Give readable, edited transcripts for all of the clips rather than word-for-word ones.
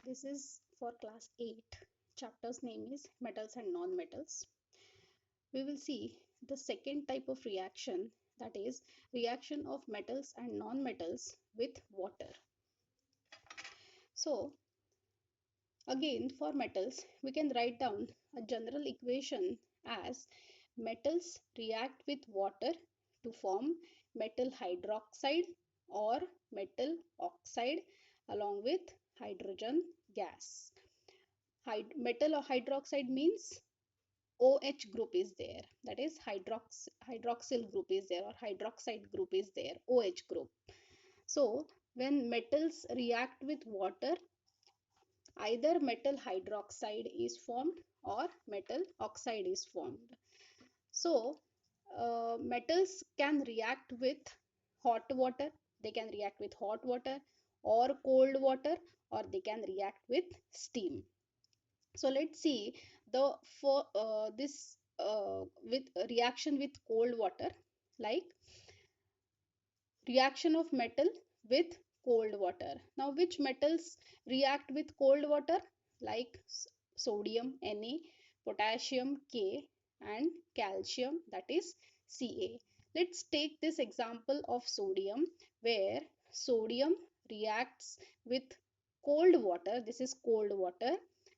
This is for class 8. Chapter's name is metals and non-metals. We will see the second type of reaction, that is reaction of metals and non-metals with water. So again, for metals we can write down a general equation as metals react with water to form metal hydroxide or metal oxide along with hydrogen gas. Metal hydroxide means OH group is there, that is hydroxyl group is there or hydroxide group is there, OH group. So when metals react with water, either metal hydroxide is formed or metal oxide is formed. So metals can react with hot water, they can react with hot water or cold water, or they can react with steam. So let's see the for this with reaction with cold water, like reaction of metal with cold water. Now which metals react with cold water? Like sodium Na, potassium K, and calcium, that is Ca. Let's take this example of sodium, where sodium reacts with cold water, this is cold water,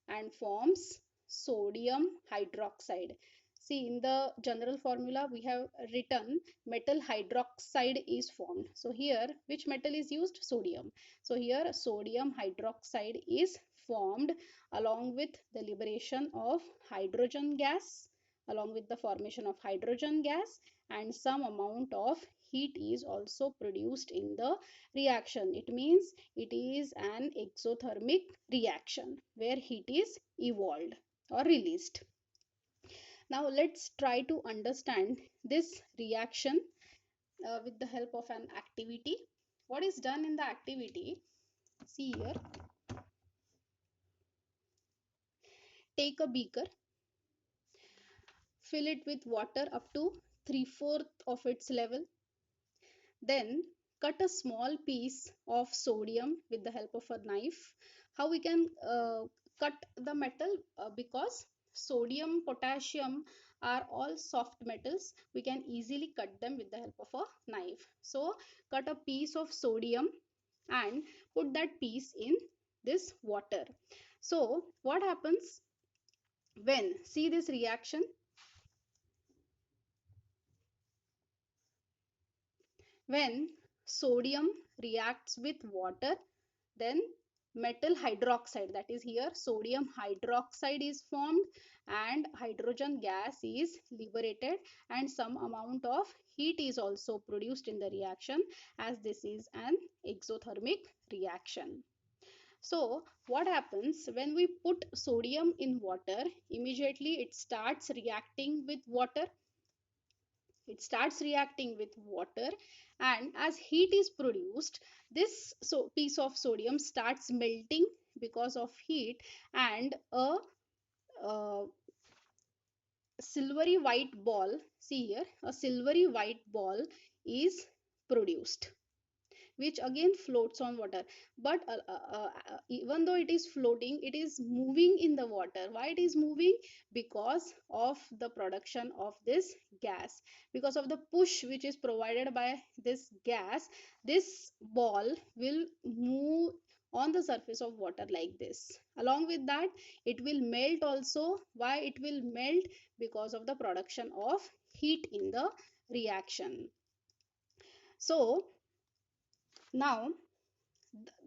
and forms sodium hydroxide. See, in the general formula we have written metal hydroxide is formed. So here which metal is used? Sodium. So here sodium hydroxide is formed along with the liberation of hydrogen gas, along with the formation of hydrogen gas, and some amount of heat is also produced in the reaction. It means it is an exothermic reaction where heat is evolved or released. Now let's try to understand this reaction with the help of an activity. What is done in the activity? See here, take a beaker, fill it with water up to 3/4 of its level, then cut a small piece of sodium with the help of a knife. How we can cut the metal? Because sodium, potassium are all soft metals, we can easily cut them with the help of a knife. So cut a piece of sodium and put that piece in this water. So what happens when, see this reaction, when sodium reacts with water, then metal hydroxide, that is here sodium hydroxide is formed and hydrogen gas is liberated, and some amount of heat is also produced in the reaction, as this is an exothermic reaction. So what happens when we put sodium in water? Immediately it starts reacting with water, it starts reacting with water, and as heat is produced, this piece of sodium starts melting because of heat, and a silvery white ball, see here, a silvery white ball is produced, which again floats on water. But even though it is floating, it is moving in the water. Why it is moving? Because of the production of this gas, because of the push which is provided by this gas, this ball will move on the surface of water like this. Along with that, it will melt also. Why it will melt? Because of the production of heat in the reaction. So now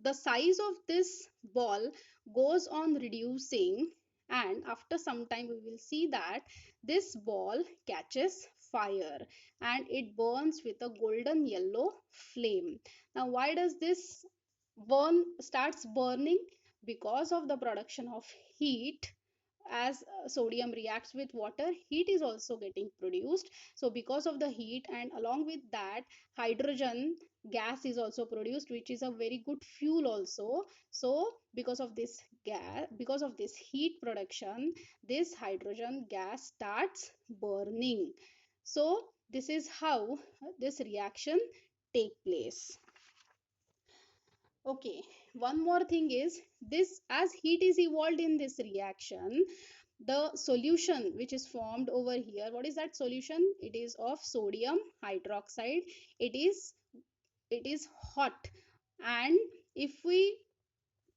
the size of this ball goes on reducing, and after some time we will see that this ball catches fire and it burns with a golden yellow flame. Now why does this starts burning? Because of the production of heat. As sodium reacts with water, heat is also getting produced. So because of the heat and along with that, hydrogen gas is also produced, which is a very good fuel also. So because of this gas, because of this heat production, this hydrogen gas starts burning. So this is how this reaction take place. Okay, one more thing is this, as heat is evolved in this reaction, the solution which is formed over here, what is that solution? It is of sodium hydroxide. It is it is hot, and if we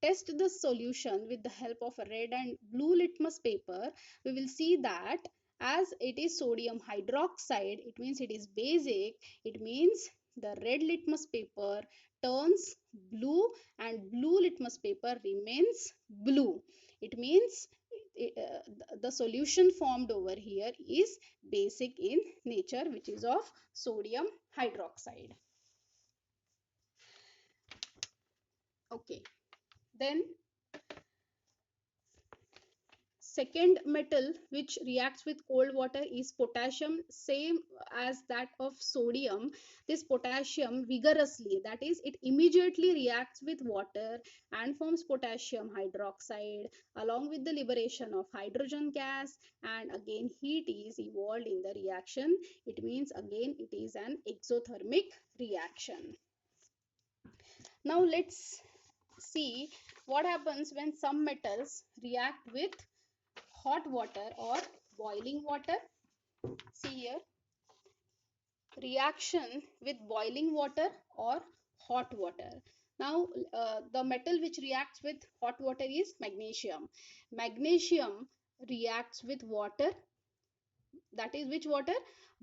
test the solution with the help of a red and blue litmus paper, we will see that as it is sodium hydroxide, it means it is basic. It means the red litmus paper turns blue and blue litmus paper remains blue. It means the solution formed over here is basic in nature, which is of sodium hydroxide. Okay, then second metal which reacts with cold water is potassium, same as that of sodium. This potassium vigorously, that is, it immediately reacts with water and forms potassium hydroxide along with the liberation of hydrogen gas, and again heat is evolved in the reaction. It means again it is an exothermic reaction. Now let's see what happens when some metals react with hot water or boiling water. See here, reaction with boiling water or hot water. Now the metal which reacts with hot water is magnesium. Magnesium reacts with water, that is which water?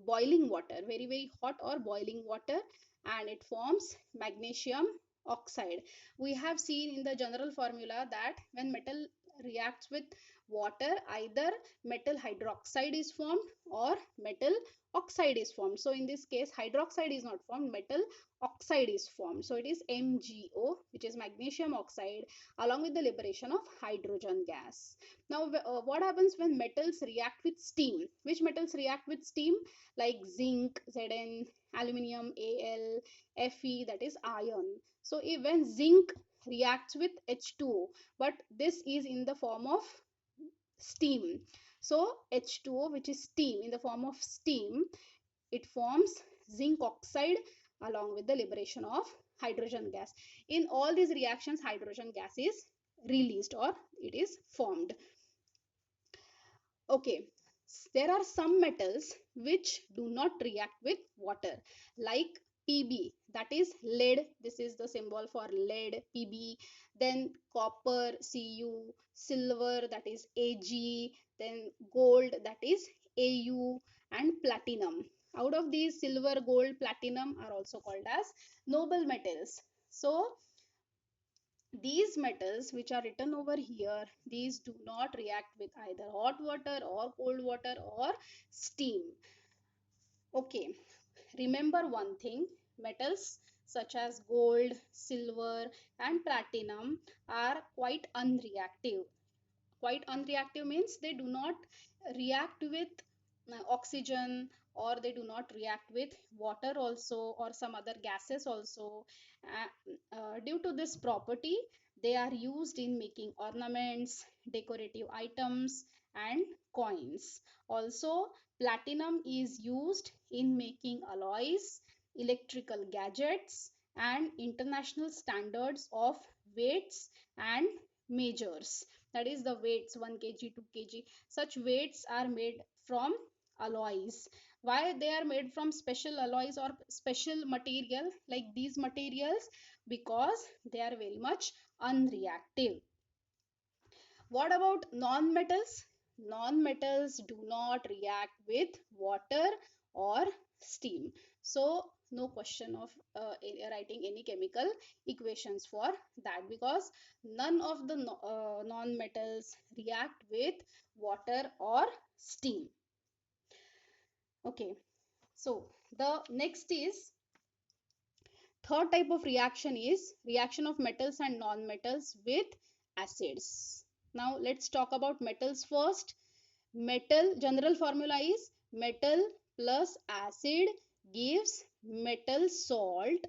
Boiling water, very very hot or boiling water, and it forms magnesium oxide. We have seen in the general formula that when metal reacts with water, either metal hydroxide is formed or metal oxide is formed. So in this case hydroxide is not formed, metal oxide is formed. So it is MgO, which is magnesium oxide, along with the liberation of hydrogen gas. Now what happens when metals react with steam? Which metals react with steam? Like zinc, Zn, aluminium, Al, Fe, that is iron. So when zinc reacts with H2O, but this is in the form of steam. So H2O, which is steam, in the form of steam, it forms zinc oxide along with the liberation of hydrogen gas. In all these reactions hydrogen gas is released or it is formed. Okay, there are some metals which do not react with water, like Pb, that is lead. This is the symbol for lead, Pb. Then copper, Cu, silver, that is Ag, then gold, that is Au, and platinum. Out of these, silver, gold, platinum are also called as noble metals. So these metals which are written over here, these do not react with either hot water or cold water or steam. Okay, remember one thing, metals such as gold, silver and platinum are quite unreactive. Quite unreactive means they do not react with oxygen, or they do not react with water also, or some other gases also. Due to this property, they are used in making ornaments, decorative items and coins. Also platinum is used in making alloys, electrical gadgets and international standards of weights and measures. That is the weights, 1 kg, 2 kg, such weights are made from alloys. Why they are made from special alloys or special material like these materials? Because they are very much unreactive. What about non-metals? Non-metals do not react with water or steam. So no question of writing any chemical equations for that, because none of the non-metals react with water or steam. Okay, so the next is third type of reaction is reaction of metals and non-metals with acids. Now let's talk about metals first. Metal general formula is metal plus acid gives metal salt,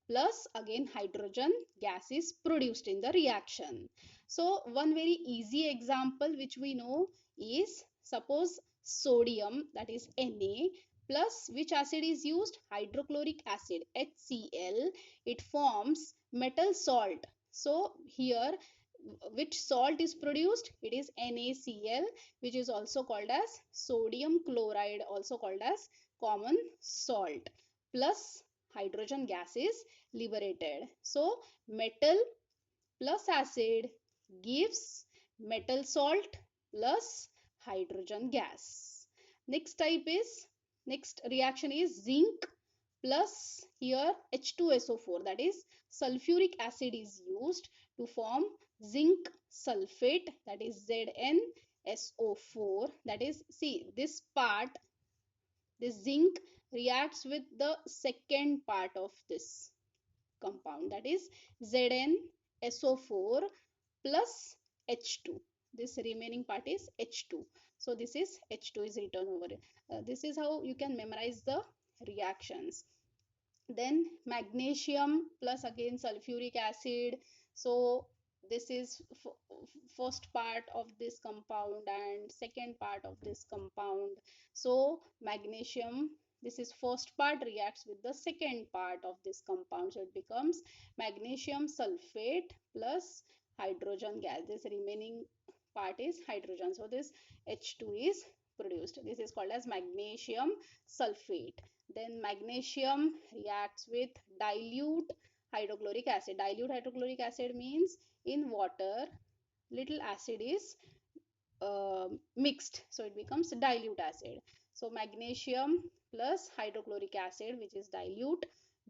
plus again hydrogen gas is produced in the reaction. So one very easy example which we know is, suppose sodium, that is Na, plus which acid is used? Hydrochloric acid, HCl. It forms metal salt. So here which salt is produced? It is NaCl, which is also called as sodium chloride, also called as common salt, plus hydrogen gas is liberated. So metal plus acid gives metal salt plus hydrogen gas. Next type is, next reaction is zinc plus here H2SO4, that is sulfuric acid is used to form zinc sulfate, that is ZnSO4. That is, see this part, this zinc reacts with the second part of this compound, that is ZnSO4 plus H2. This remaining part is H2. So this is H2 is written over it. This is how you can memorize the reactions. Then magnesium plus again sulfuric acid. So this is first part of this compound and second part of this compound. So magnesium, this is first part reacts with the second part of this compound, so it becomes magnesium sulfate plus hydrogen gas. This remaining part is hydrogen, so this H2 is produced. This is called as magnesium sulfate. Then magnesium reacts with dilute hydrochloric acid. Dilute hydrochloric acid means in water little acid is mixed, so it becomes dilute acid. So magnesium plus hydrochloric acid, which is dilute,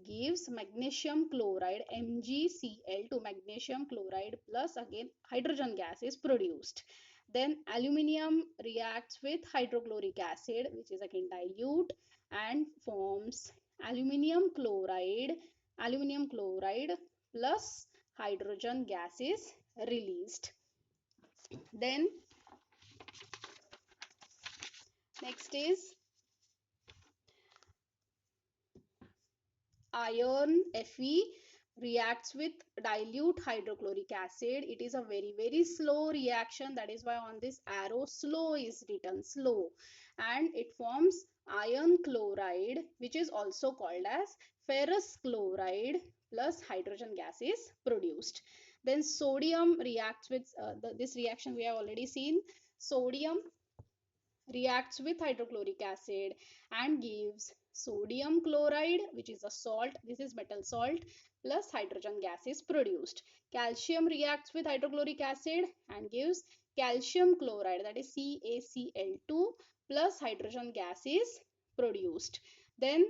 gives magnesium chloride MgCl to magnesium chloride plus again hydrogen gas is produced. Then aluminium reacts with hydrochloric acid, which is again dilute, and forms aluminium chloride. Aluminium chloride plus hydrogen gas is released. Then next is iron Fe reacts with dilute hydrochloric acid. It is a very slow reaction, that is why on this arrow slow is written, slow, and it forms iron chloride, which is also called as ferrous chloride plus hydrogen gas is produced. Then sodium reacts with this reaction we have already seen. Sodium reacts with hydrochloric acid and gives sodium chloride, which is a salt, this is metal salt, plus hydrogen gas is produced. Calcium reacts with hydrochloric acid and gives calcium chloride, that is CaCl2, plus hydrogen gas is produced. Then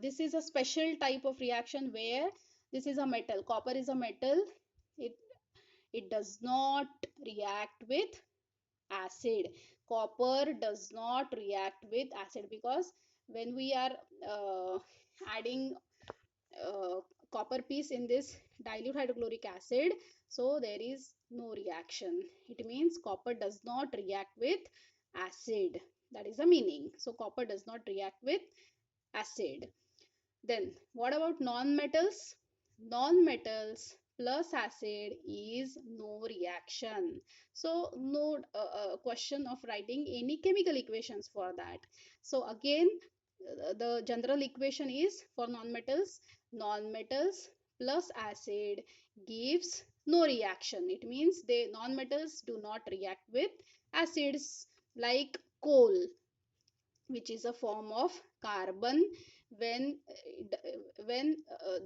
this is a special type of reaction where this is a metal, copper is a metal, it it does not react with acid. Copper does not react with acid, because when we are adding uh, copper piece in this dilute hydrochloric acid, so there is no reaction. It means copper does not react with acid, that is the meaning. So copper does not react with acid. Then what about non-metals? Non-metals plus acid is no reaction. So no question of writing any chemical equations for that. So again the general equation is for non-metals, non-metals plus acid gives no reaction. It means they non-metals do not react with acids, like coal, which is a form of carbon. When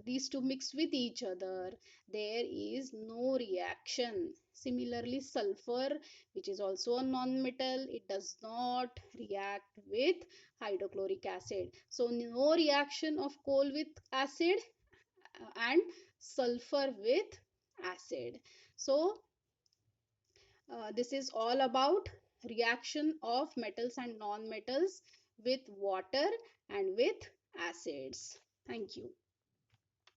these two mix with each other, there is no reaction. Similarly sulfur, which is also a non-metal, it does not react with hydrochloric acid. So no reaction of coal with acid and sulfur with acid. So this is all about reaction of metals and non-metals with water and with acids. Thank you.